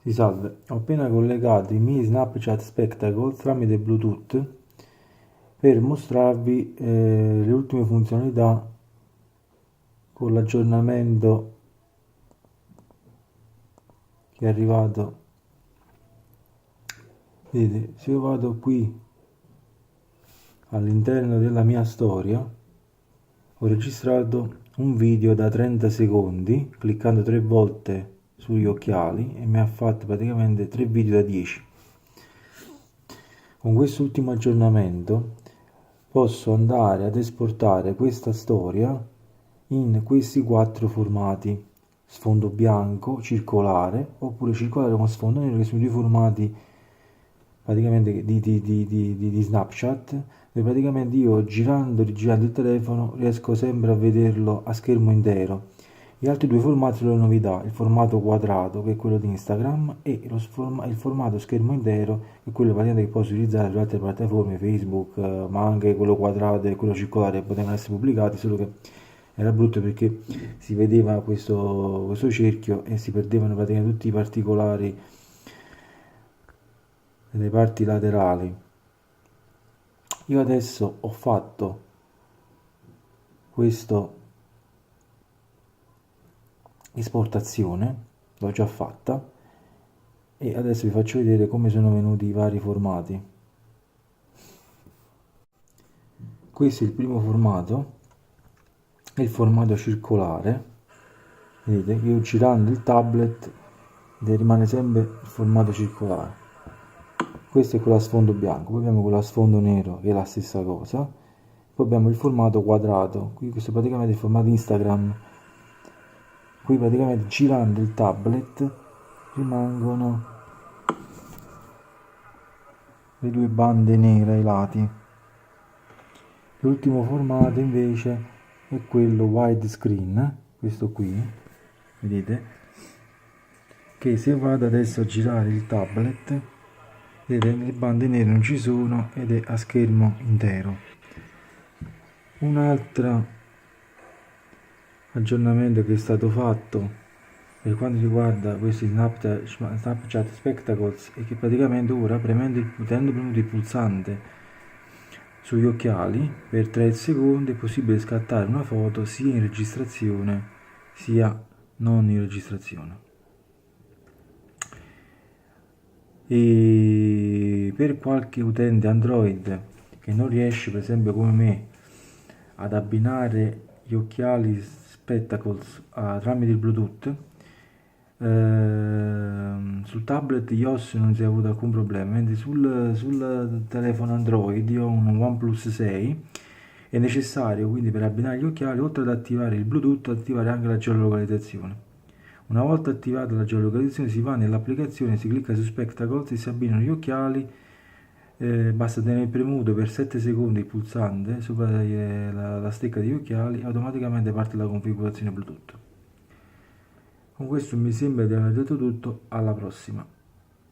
Sì, salve, ho appena collegato i miei Snapchat Spectacle tramite Bluetooth per mostrarvi le ultime funzionalità con l'aggiornamento che è arrivato. Vedete, se io vado qui all'interno della mia storia, ho registrato un video da 30 secondi cliccando 3 volte sugli occhiali e mi ha fatto praticamente 3 video da 10. Con quest'ultimo aggiornamento posso andare ad esportare questa storia in questi 4 formati: sfondo bianco, circolare, oppure circolare con sfondo nero, che sono due formati praticamente di Snapchat, dove praticamente io girando e rigirando il telefono riesco sempre a vederlo a schermo intero. Gli altri due formati sono le novità: il formato quadrato, che è quello di Instagram, e il formato schermo intero, che è quello praticamente che posso utilizzare su altre piattaforme, Facebook, ma anche quello quadrato e quello circolare potevano essere pubblicati, solo che era brutto perché si vedeva questo cerchio e si perdevano praticamente tutti i particolari delle parti laterali. Io adesso ho fatto questa esportazione, l'ho già fatta, e adesso vi faccio vedere come sono venuti i vari formati. Questo è il primo formato, è il formato circolare. Vedete, io girando il tablet rimane sempre il formato circolare. Questo è quello a sfondo bianco, poi abbiamo quello a sfondo nero che è la stessa cosa, poi abbiamo il formato quadrato, qui questo è praticamente il formato Instagram. Qui praticamente girando il tablet rimangono le due bande nere ai lati. L'ultimo formato invece è quello widescreen, questo qui, vedete, che se vado adesso a girare il tablet, vedete, le bande nere non ci sono ed è a schermo intero. Un altro aggiornamento che è stato fatto per quanto riguarda questi Snapchat Spectacles è che praticamente ora tenendo premuto il pulsante sugli occhiali per 3 secondi è possibile scattare una foto sia in registrazione sia non in registrazione. E per qualche utente Android che non riesce, per esempio come me, ad abbinare gli occhiali Spectacles tramite il Bluetooth, sul tablet iOS non si è avuto alcun problema, mentre sul telefono Android, io ho un OnePlus 6, è necessario quindi per abbinare gli occhiali, oltre ad attivare il Bluetooth, attivare anche la geolocalizzazione. Una volta attivata la geolocalizzazione si va nell'applicazione, si clicca su Spectacles e si abbinano gli occhiali. Basta tenere premuto per 7 secondi il pulsante sopra la stecca degli occhiali, automaticamente parte la configurazione Bluetooth. Con questo mi sembra di aver detto tutto, alla prossima.